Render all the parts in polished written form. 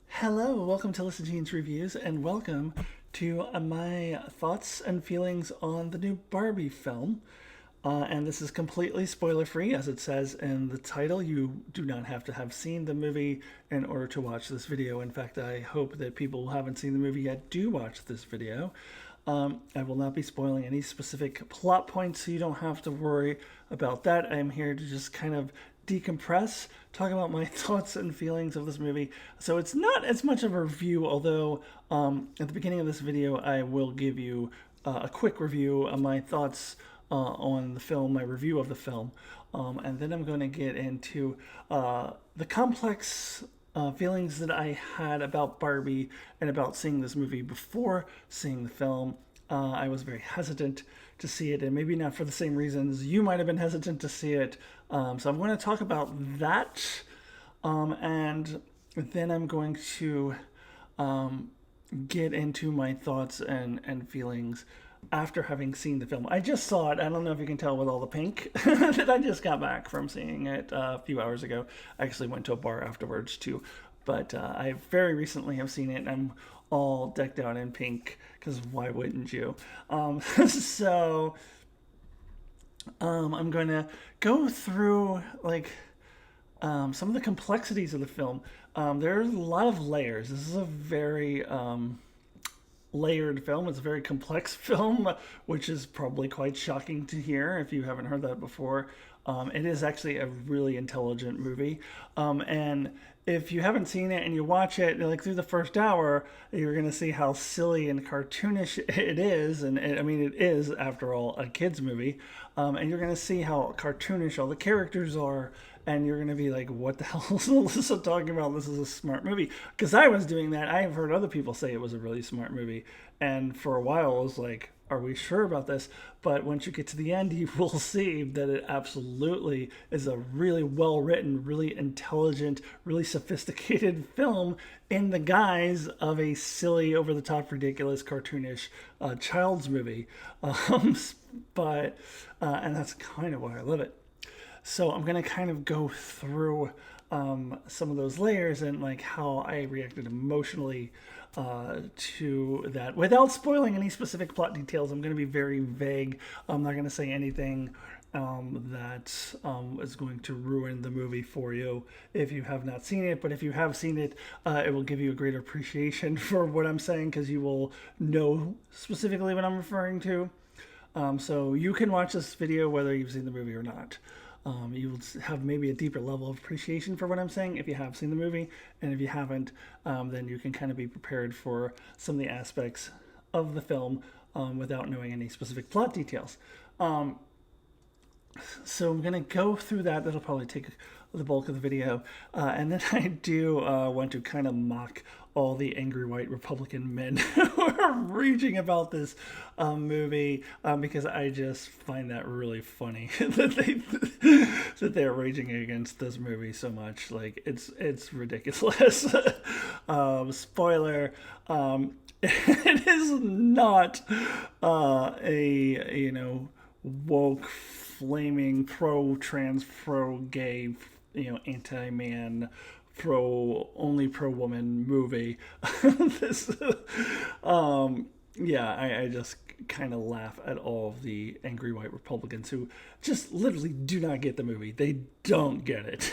Hello, welcome to Listen Jeans Reviews, and welcome to my thoughts and feelings on the new Barbie film. And this is completely spoiler free, as it says in the title. You do not have to have seen the movie in order to watch this video. In fact, I hope that people who haven't seen the movie yet do watch this video. I will not be spoiling any specific plot points, so you don't have to worry about that. I'm here to just kind of decompress, talk about my thoughts and feelings of this movie. So it's not as much of a review, although at the beginning of this video, I will give you a quick review of my thoughts on the film, my review of the film. And then I'm going to get into the complex feelings that I had about Barbie and about seeing this movie before seeing the film. I was very hesitant to see it, and maybe not for the same reasons you might have been hesitant to see it. So I'm going to talk about that, and then I'm going to get into my thoughts and feelings after having seen the film. I just saw it. I don't know if you can tell with all the pink that I just got back from seeing it a few hours ago. I actually went to a bar afterwards too, but I very recently have seen it, and I'm all decked out in pink because why wouldn't you? So I'm going to go through some of the complexities of the film. There's a lot of layers. This is a very layered film. It's a very complex film, which is probably quite shocking to hear if you haven't heard that before. It is actually a really intelligent movie. And if you haven't seen it and you watch it, like through the first hour, you're going to see how silly and cartoonish it is. And I mean, it is, after all, a kid's movie. And you're going to see how cartoonish all the characters are. And you're going to be like, what the hell is Alyssa talking about? This is a smart movie. Because I was doing that. I have heard other people say it was a really smart movie. And for a while, I was like, are we sure about this? But once you get to the end, you will see that it absolutely is a really well-written, really intelligent, really sophisticated film in the guise of a silly, over-the-top, ridiculous, cartoonish child's movie. And that's kind of why I love it. So I'm going to kind of go through some of those layers and like how I reacted emotionally to that without spoiling any specific plot details. I'm going to be very vague. I'm not going to say anything that is going to ruin the movie for you if you have not seen it. But if you have seen it, it will give you a greater appreciation for what I'm saying, because you will know specifically what I'm referring to. So you can watch this video whether you've seen the movie or not. You will have maybe a deeper level of appreciation for what I'm saying if you have seen the movie, and if you haven't, then you can kind of be prepared for some of the aspects of the film without knowing any specific plot details. So I'm going to go through that. That'll probably take the bulk of the video. And then I do want to kind of mock all the angry white Republican men who are raging about this movie, because I just find that really funny that they're raging against this movie so much. Like, it's ridiculous. Spoiler, it is not a woke, flaming, pro-trans, pro-gay, anti-man, only pro-woman movie. This, I just kind of laugh at all of the angry white Republicans who just literally do not get the movie. They don't get it.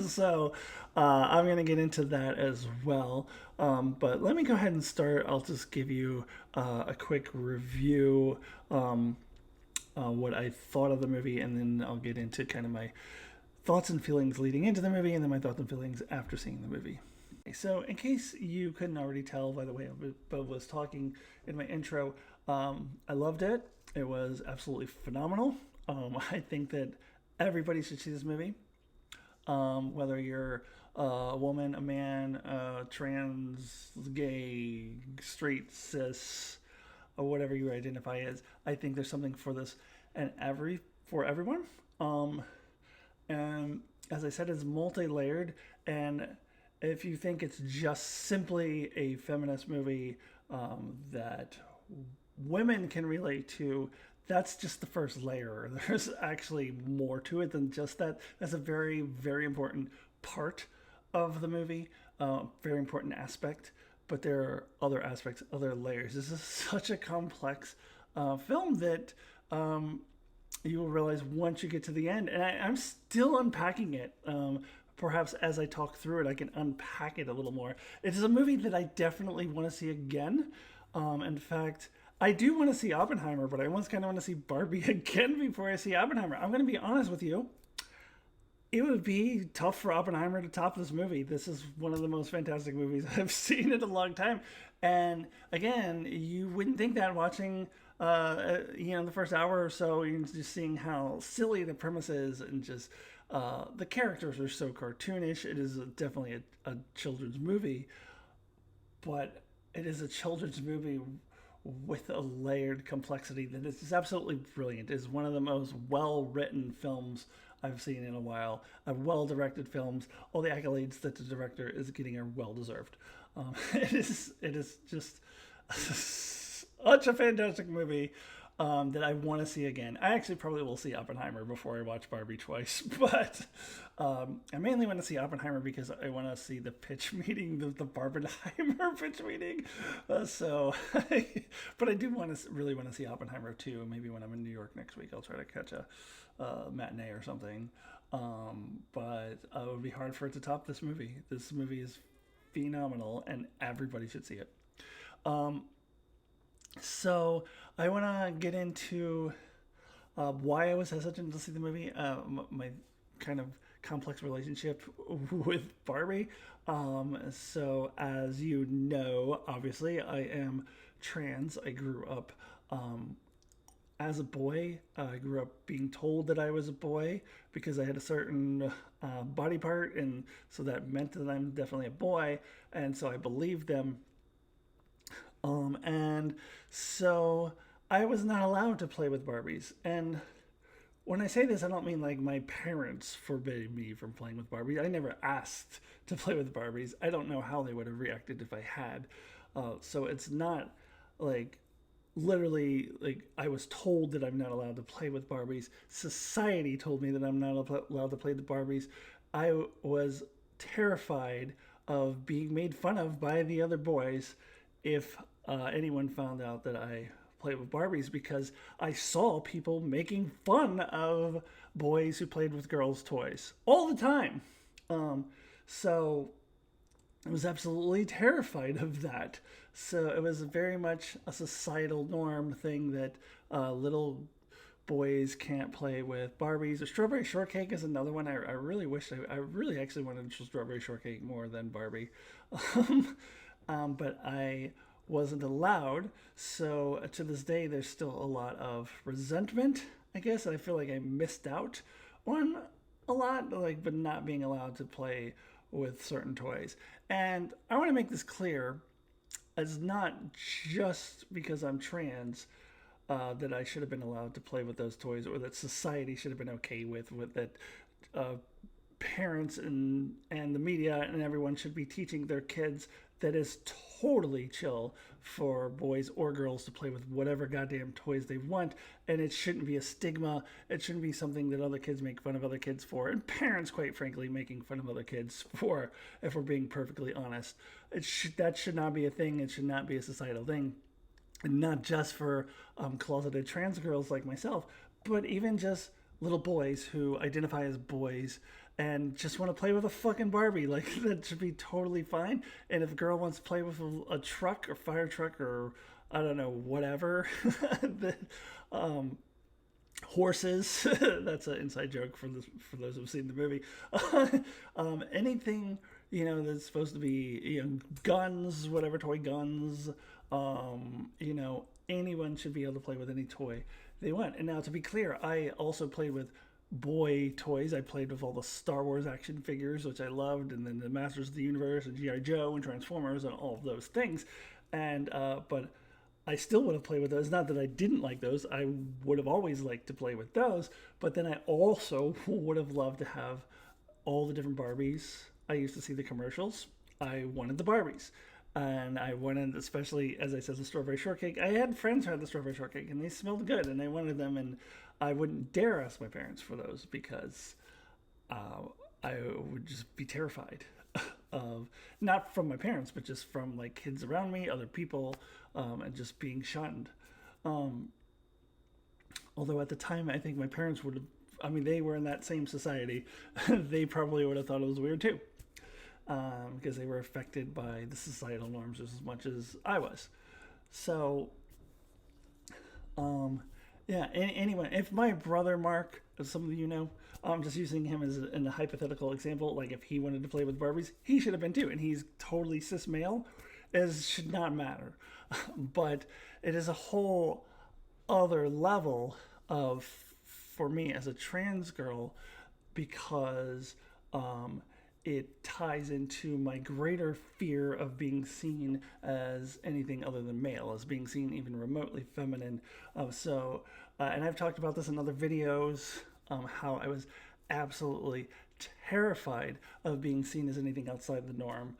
So I'm going to get into that as well. But let me go ahead and start. I'll just give you a quick review, what I thought of the movie, and then I'll get into kind of my thoughts and feelings leading into the movie, and then my thoughts and feelings after seeing the movie. So in case you couldn't already tell by the way I was talking in my intro, I loved it. It was absolutely phenomenal. I think that everybody should see this movie, whether you're a woman, a man, trans, gay, straight, cis, or whatever you identify as. I think there's something for this and for everyone. And as I said, it's multi-layered, and if you think it's just simply a feminist movie, that women can relate to, that's just the first layer. There's actually more to it than just that. That's a very, very important part of the movie, very important aspect. But there are other aspects, other layers. This is such a complex film that you will realize once you get to the end. And I'm still unpacking it. Perhaps as I talk through it, I can unpack it a little more. It is a movie that I definitely want to see again. In fact, I do want to see Oppenheimer, but I almost kind of want to see Barbie again before I see Oppenheimer. I'm going to be honest with you. It would be tough for Oppenheimer to top this movie. This is one of the most fantastic movies I've seen in a long time. And again, you wouldn't think that watching, the first hour or so, you're just seeing how silly the premise is and just the characters are so cartoonish. It is definitely a children's movie, but it is a children's movie with a layered complexity that is just absolutely brilliant. It is one of the most well-written films I've seen in a while. Well-directed films. All the accolades that the director is getting are well-deserved. It is just such a fantastic movie that I want to see again. I actually probably will see Oppenheimer before I watch Barbie twice, but I mainly want to see Oppenheimer because I want to see the pitch meeting, the Barbenheimer pitch meeting. But I do really want to see Oppenheimer too. Maybe when I'm in New York next week, I'll try to catch a matinee or something. But it would be hard for it to top this movie. This movie is phenomenal, and everybody should see it. So I want to get into why I was hesitant to see the movie, my kind of complex relationship with Barbie. So as you know, obviously, I am trans. I grew up as a boy. I grew up being told that I was a boy because I had a certain body part, and so that meant that I'm definitely a boy, and so I believed them. And so I was not allowed to play with Barbies. And when I say this, I don't mean like my parents forbade me from playing with Barbies. I never asked to play with Barbies. I don't know how they would have reacted if I had. So it's not like literally like I was told that I'm not allowed to play with Barbies. Society told me that I'm not allowed to play with Barbies. I was terrified of being made fun of by the other boys if anyone found out that I played with Barbies, because I saw people making fun of boys who played with girls' toys all the time. So I was absolutely terrified of that. So it was very much a societal norm thing that little boys can't play with Barbies. Or Strawberry Shortcake is another one. I really wish I really actually wanted Strawberry Shortcake more than Barbie. But I wasn't allowed. So to this day, there's still a lot of resentment, I guess. I feel like I missed out on a lot, like, but not being allowed to play with certain toys. And I want to make this clear. It's not just because I'm trans that I should have been allowed to play with those toys, or that society should have been okay with that parents and the media and everyone should be teaching their kids that is totally chill for boys or girls to play with whatever goddamn toys they want, and it shouldn't be a stigma. It shouldn't be something that other kids make fun of other kids for, and parents, quite frankly, making fun of other kids for, if we're being perfectly honest. That should not be a thing. It should not be a societal thing, and not just for closeted trans girls like myself, but even just little boys who identify as boys and just want to play with a fucking Barbie. Like, that should be totally fine. And if a girl wants to play with a truck or fire truck or, I don't know, whatever, the, horses, that's an inside joke for those who've seen the movie. Anything, that's supposed to be, guns, whatever toy guns, anyone should be able to play with any toy they want. And now, to be clear, I also played with boy toys. I played with all the Star Wars action figures, which I loved, and then the Masters of the Universe and G.I. Joe and Transformers and all of those things. And but I still would have played with those. Not that I didn't like those. I would have always liked to play with those. But then I also would have loved to have all the different Barbies. I used to see the commercials. I wanted the Barbies. And I wanted, especially as I said, the strawberry shortcake. I had friends who had the strawberry shortcake, and they smelled good, and I wanted them. And I wouldn't dare ask my parents for those because uh, I would just be terrified of, not from my parents, but just from like kids around me, other people, and just being shunned. Um, Although at the time, I think my parents would have. I mean, they were in that same society. They probably would have thought it was weird too, because they were affected by the societal norms just as much as I was. So, um, yeah. Anyway, if my brother Mark, as some of you know, I'm just using him as in a hypothetical example. Like if he wanted to play with Barbies, he should have been too, and he's totally cis male. Is should not matter, but it is a whole other level of for me as a trans girl because it ties into my greater fear of being seen as anything other than male, as being seen even remotely feminine. And I've talked about this in other videos, how I was absolutely terrified of being seen as anything outside the norm.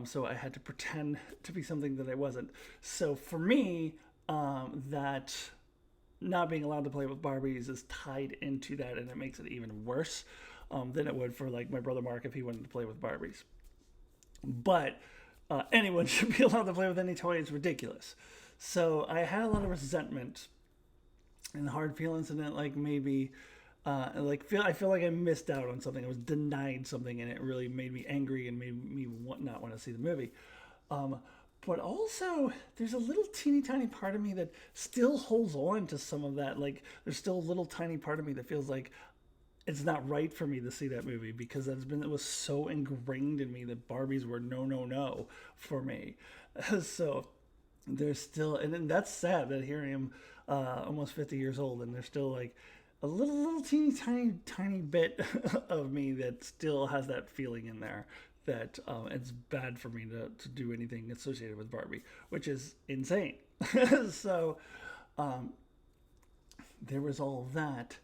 So I had to pretend to be something that I wasn't. So for me, that not being allowed to play with Barbies is tied into that, and it makes it even worse than it would for like my brother Mark if he wanted to play with Barbies. But anyone should be allowed to play with any toy. It's ridiculous. So I had a lot of resentment and hard feelings, and it like made me I feel like I missed out on something. I was denied something, and it really made me angry and made me not want to see the movie. Um, but also, there's a little teeny tiny part of me that still holds on to some of that. Like, there's still a little tiny part of me that feels like it's not right for me to see that movie because it was so ingrained in me that Barbies were no, no, no for me. So there's still, and then that's sad that here I am, almost 50 years old, and there's still like a little teeny tiny bit of me that still has that feeling in there that it's bad for me to do anything associated with Barbie, which is insane. So there was all of that.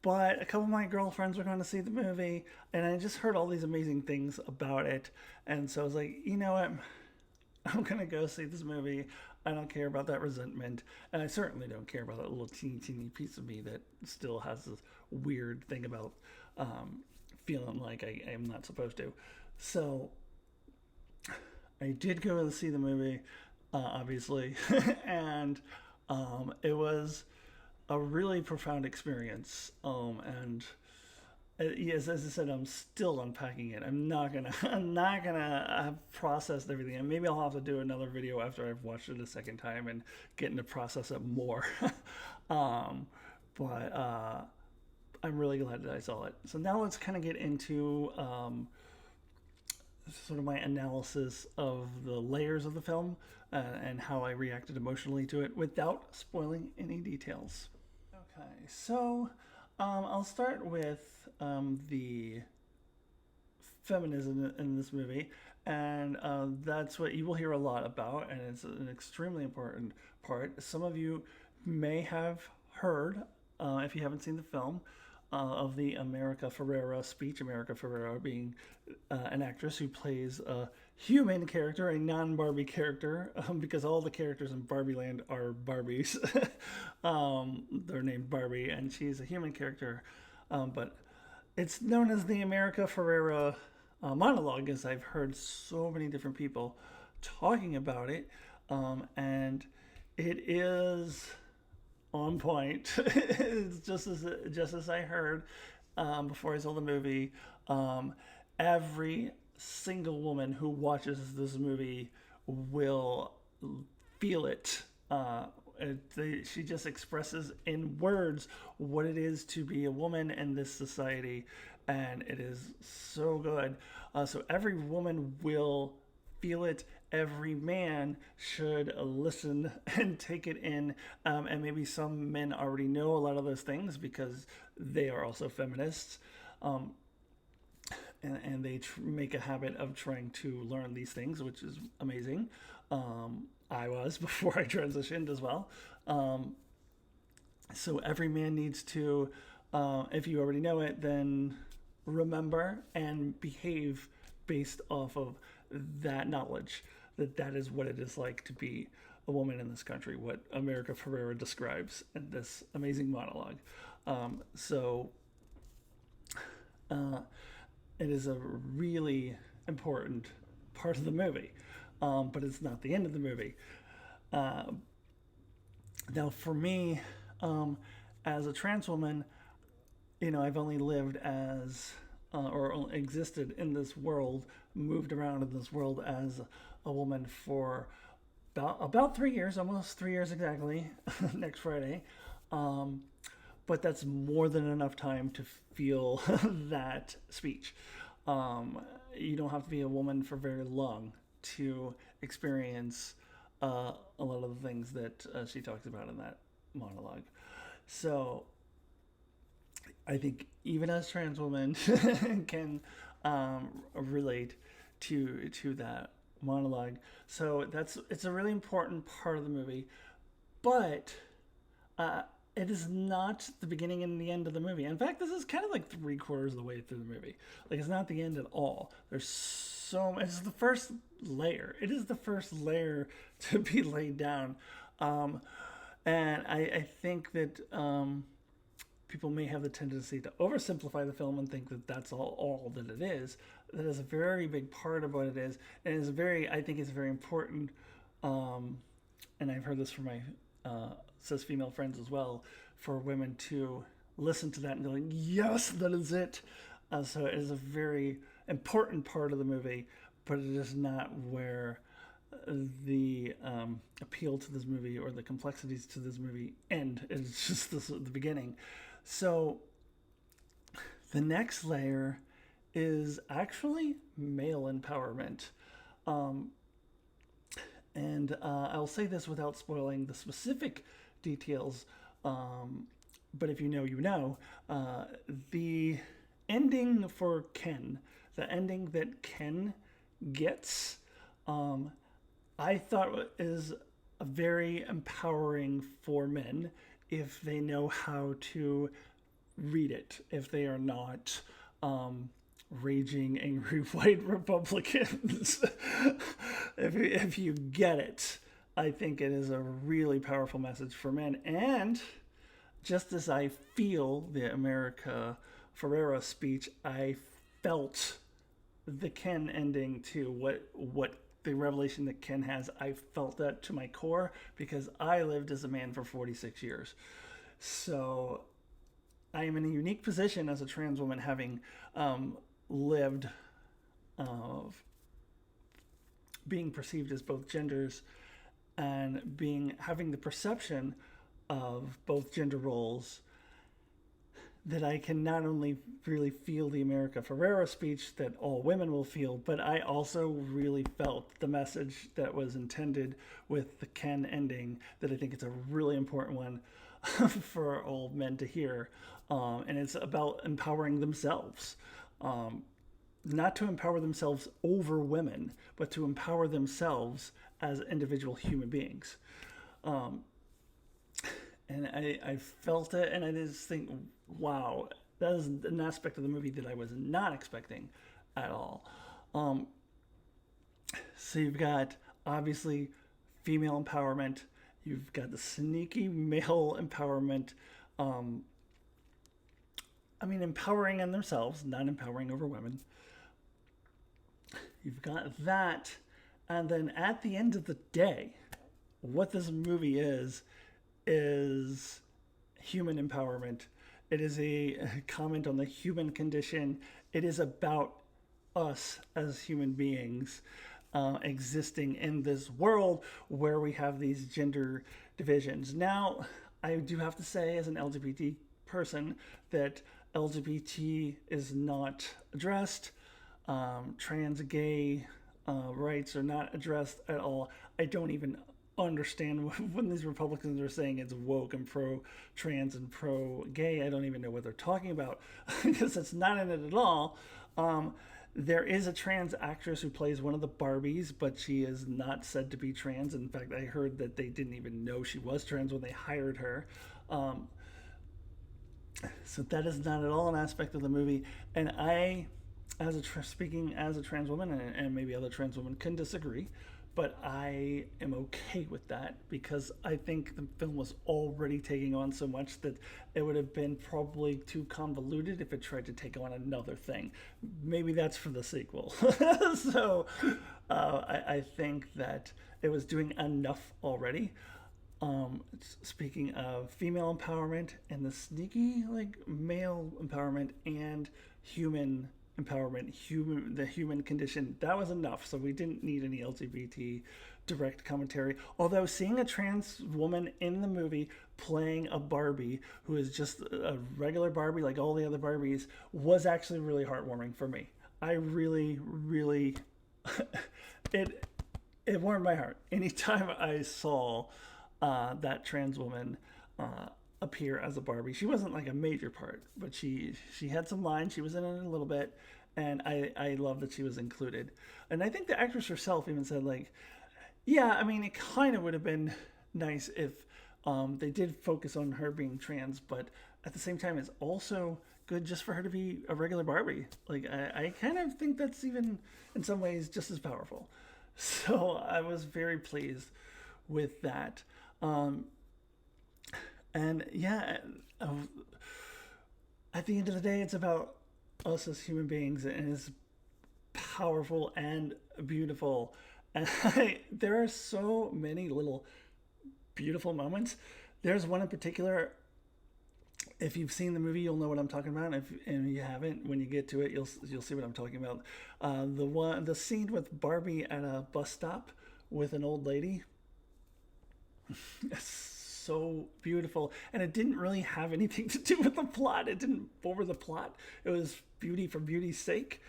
But a couple of my girlfriends were going to see the movie, and I just heard all these amazing things about it. And so I was like, you know what? I'm going to go see this movie. I don't care about that resentment. And I certainly don't care about that little teeny piece of me that still has this weird thing about feeling like I am not supposed to. So I did go to see the movie, obviously. And it was a really profound experience. And yes, as I said, I'm still unpacking it. I'm not gonna have processed everything, and maybe I'll have to do another video after I've watched it a second time and getting to process it more. um, but I'm really glad that I saw it. So now let's kind of get into sort of my analysis of the layers of the film and how I reacted emotionally to it without spoiling any details. Okay, so I'll start with the feminism in this movie, and that's what you will hear a lot about, and it's an extremely important part. Some of you may have heard, if you haven't seen the film, of the America Ferrera speech. America Ferrera being an actress who plays a human character, a non-Barbie character, because all the characters in Barbie Land are Barbies. They're named Barbie, and she's a human character. But it's known as the America Ferrera monologue, as I've heard so many different people talking about it. And it is on point. It's just as I heard before I saw the movie. Every single woman who watches this movie will feel it. She just expresses in words what it is to be a woman in this society, and it is so good. So every woman will feel it. Every man should listen and take it in. And maybe some men already know a lot of those things because they are also feminists. And they make a habit of trying to learn these things, which is amazing. I was before I transitioned as well. So every man needs to, if you already know it, then remember and behave based off of that knowledge that that is what it is like to be a woman in this country, what America Ferrera describes in this amazing monologue. So it is a really important part of the movie, but it's not the end of the movie. Now, for me, as a trans woman, I've only lived as or existed in this world, moved around in this world as a woman for about 3 years, almost 3 years exactly, next Friday. But that's more than enough time to feel that speech. You don't have to be a woman for very long to experience a lot of the things that she talks about in that monologue. So I think even as trans women can relate to that monologue. So it's a really important part of the movie, but it is not the beginning and the end of the movie. In fact, this is kind of like 3/4 of the way through the movie. Like, it's not the end at all. There's so much. It's the first layer. It is the first layer to be laid down, and I think that people may have the tendency to oversimplify the film and think that that's all that it is. That is a very big part of what it is, and I think it's very important. And I've heard this from my cis female friends as well, for women to listen to that and go like, yes, that is it. So it is a very important part of the movie, but it is not where the appeal to this movie or the complexities to this movie end. It's just the beginning. So the next layer is actually male empowerment. And I'll say this without spoiling the specific details, but if you know, you know. The ending for Ken, the ending that Ken gets, I thought is very empowering for men if they know how to read it, if they are not raging, angry white Republicans. If you get it, I think it is a really powerful message for men. And just as I feel the America Ferrera speech, I felt the Ken ending too. What the revelation that Ken has, I felt that to my core because I lived as a man for 46 years. So I am in a unique position as a trans woman, having lived being perceived as both genders and having the perception of both gender roles, that I can not only really feel the America Ferrera speech that all women will feel, but I also really felt the message that was intended with the Ken ending, that I think it's a really important one for all men to hear. And it's about empowering themselves. Not to empower themselves over women, but to empower themselves as individual human beings. And I felt it, and I just think, wow, that is an aspect of the movie that I was not expecting at all. So you've got, obviously, female empowerment. You've got the sneaky male empowerment. Empowering in themselves, not empowering over women. You've got that. And then at the end of the day, what this movie is human empowerment. It is a comment on the human condition. It is about us as human beings existing in this world where we have these gender divisions. Now, I do have to say, as an LGBT person, that LGBT is not addressed. Trans, gay rights are not addressed at all. I don't even understand when these Republicans are saying it's woke and pro-trans and pro-gay. I don't even know what they're talking about because it's not in it at all. There is a trans actress who plays one of the Barbies, but she is not said to be trans. In fact, I heard that they didn't even know she was trans when they hired her. So that is not at all an aspect of the movie. And I speaking as a trans woman, and maybe other trans women can disagree, but I am okay with that because I think the film was already taking on so much that it would have been probably too convoluted if it tried to take on another thing. Maybe that's for the sequel. So I think that it was doing enough already. Speaking of female empowerment and the sneaky like male empowerment and human empowerment, the human condition, that was enough. So we didn't need any LGBT direct commentary. Although seeing a trans woman in the movie playing a Barbie who is just a regular Barbie like all the other Barbies was actually really heartwarming for me. I really, really, it warmed my heart anytime I saw that trans woman appear as a Barbie. She wasn't like a major part, but she had some lines. She was in it a little bit, and I love that she was included. And I think the actress herself even said like, yeah, I mean, it kind of would have been nice if they did focus on her being trans, but at the same time, it's also good just for her to be a regular Barbie. Like I kind of think that's even in some ways just as powerful. So I was very pleased with that. And yeah, at the end of the day, it's about us as human beings, and it's powerful and beautiful. And there are so many little beautiful moments. There's one in particular. If you've seen the movie, you'll know what I'm talking about. And you haven't, when you get to it, you'll see what I'm talking about. The scene with Barbie at a bus stop with an old lady. It's so beautiful, and it didn't really have anything to do with the plot. It didn't forward the plot. It was beauty for beauty's sake,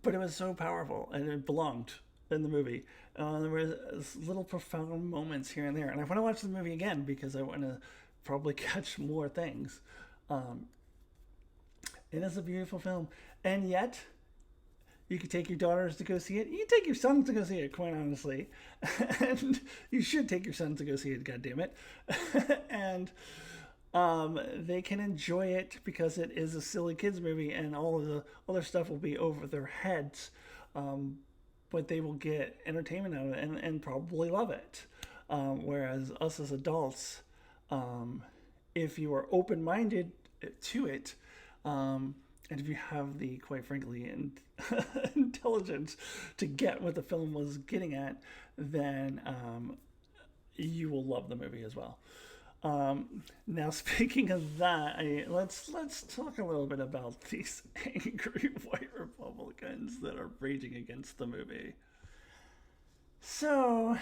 but it was so powerful, and it belonged in the movie. There was little profound moments here and there, and I want to watch the movie again because I want to probably catch more things. It is a beautiful film, and yet you could take your daughters to go see it. You can take your sons to go see it, quite honestly. And you should take your sons to go see it, goddammit. And they can enjoy it because it is a silly kids movie and all of the other stuff will be over their heads. But they will get entertainment out of it and probably love it. Whereas us as adults, if you are open-minded to it, and if you have the, quite frankly, intelligence to get what the film was getting at, then you will love the movie as well. Now, speaking of that, let's talk a little bit about these angry white Republicans that are raging against the movie. So,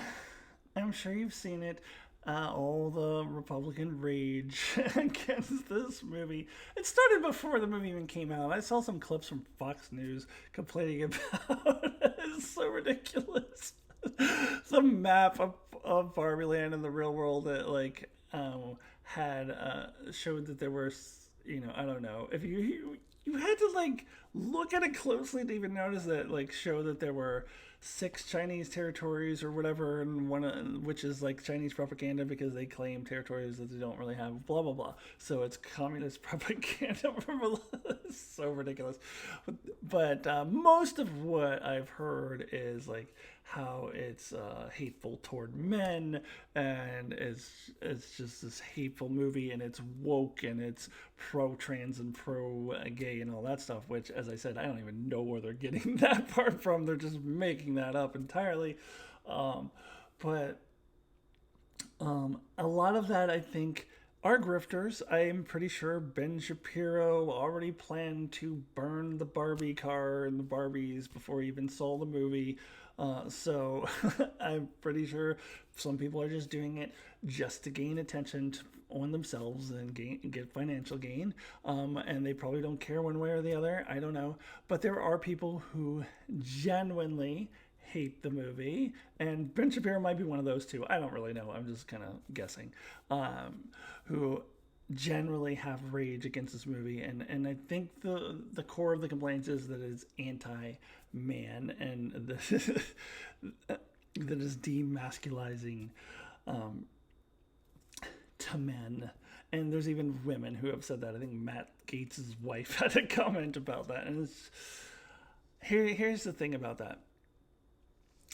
I'm sure you've seen it. All the Republican rage against this movie. It started before the movie even came out. I saw some clips from Fox News complaining about it. It's so ridiculous. Some map of Barbie Land in the real world that like had showed that there were, I don't know, if you had to like look at it closely to even notice that, like, show that there were 6 Chinese territories or whatever, and which is like Chinese propaganda because they claim territories that they don't really have, blah blah blah. So it's communist propaganda. It's so ridiculous. But most of what I've heard is like how it's hateful toward men, and it's just this hateful movie, and it's woke, and it's pro-trans and pro-gay and all that stuff, which, as I said, I don't even know where they're getting that part from. They're just making that up entirely. But a lot of that, I think, are grifters. I am pretty sure Ben Shapiro already planned to burn the Barbie car and the Barbies before he even saw the movie. So I'm pretty sure some people are just doing it just to gain attention on themselves and get financial gain. And they probably don't care one way or the other. I don't know. But there are people who genuinely hate the movie, and Ben Shapiro might be one of those too. I don't really know. I'm just kind of guessing. Who generally have rage against this movie, and I think the core of the complaints is that it's anti-man and that is demasculizing to men. And there's even women who have said that. I think Matt Gaetz' wife had a comment about that, and Here's the thing about that.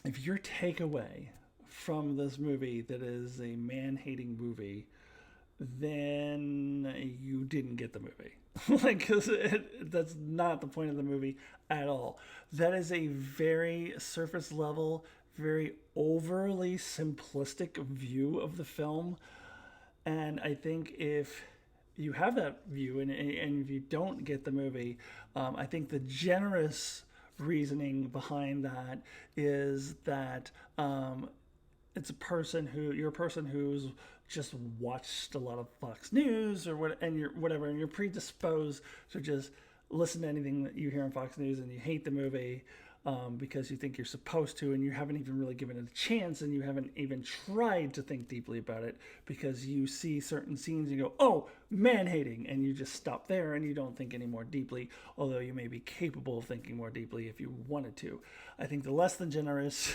If your takeaway from this movie that is a man-hating movie, then you didn't get the movie. Like, because that's not the point of the movie at all. That is a very surface level, very overly simplistic view of the film. And I think if you have that view and if you don't get the movie, I think the generous reasoning behind that is that it's a person who you're a person who's just watched a lot of Fox News or what, and you're whatever, and you're predisposed to just listen to anything that you hear on Fox News, and you hate the movie because you think you're supposed to, and you haven't even really given it a chance, and you haven't even tried to think deeply about it because you see certain scenes and you go, oh, man hating, and you just stop there and you don't think any more deeply, although you may be capable of thinking more deeply if you wanted to. I think the less than generous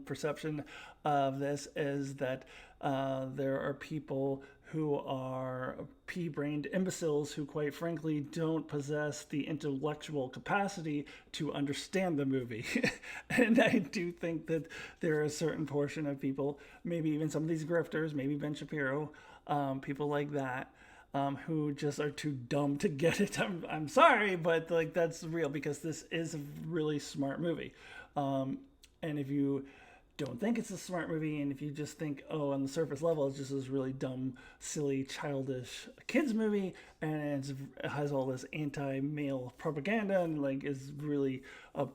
perception of this is that there are people who are pea-brained imbeciles who, quite frankly, don't possess the intellectual capacity to understand the movie. And I do think that there are a certain portion of people, maybe even some of these grifters, maybe Ben Shapiro, people like that, who just are too dumb to get it. I'm sorry, but like that's real because this is a really smart movie. And if you don't think it's a smart movie, and if you just think, oh, on the surface level, it's just this really dumb, silly, childish kids movie, and it has all this anti-male propaganda, and like is really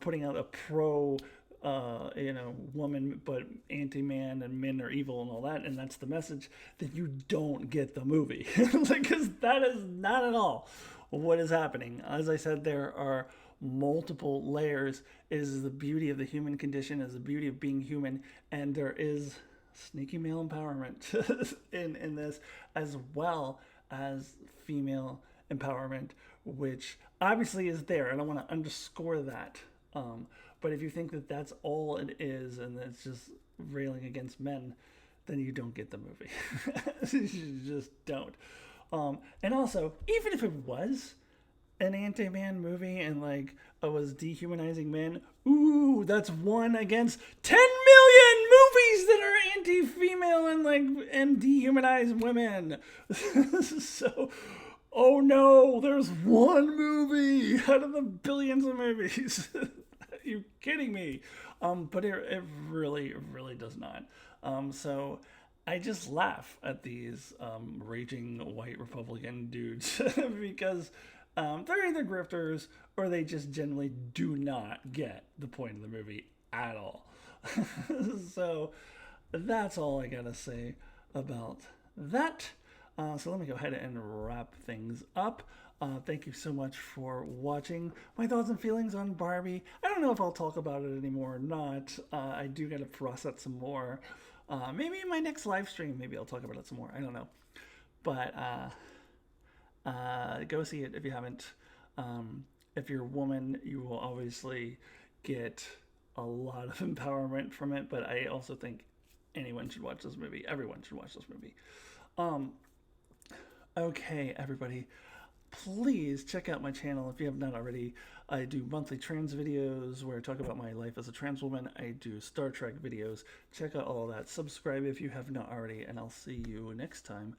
putting out a pro, woman, but anti-man, and men are evil and all that, and that's the message, then you don't get the movie, because that is not at all what is happening. As I said, there are multiple layers. It is the beauty of the human condition, is the beauty of being human, and there is sneaky male empowerment in this, as well as female empowerment, which obviously is there, and I want to underscore that. But if you think that that's all it is, and it's just railing against men, then you don't get the movie. You just don't. And also, even if it was an anti-man movie and like it was dehumanizing men, ooh, that's one against 10 million movies that are anti-female and like and dehumanize women. So, oh no, there's one movie out of the billions of movies. Are you kidding me? But it really does not. So I just laugh at these raging white Republican dudes because they're either grifters or they just generally do not get the point of the movie at all. So that's all I gotta say about that. So let me go ahead and wrap things up. Thank you so much for watching my thoughts and feelings on Barbie. I don't know if I'll talk about it anymore or not. I do gotta process some more. Maybe in my next live stream, maybe I'll talk about it some more. I don't know. But go see it if you haven't. If you're a woman, you will obviously get a lot of empowerment from it. But I also think anyone should watch this movie. Everyone should watch this movie. Okay, everybody. Please check out my channel if you have not already. I do monthly trans videos where I talk about my life as a trans woman. I do Star Trek videos. Check out all of that. Subscribe if you have not already, and I'll see you next time.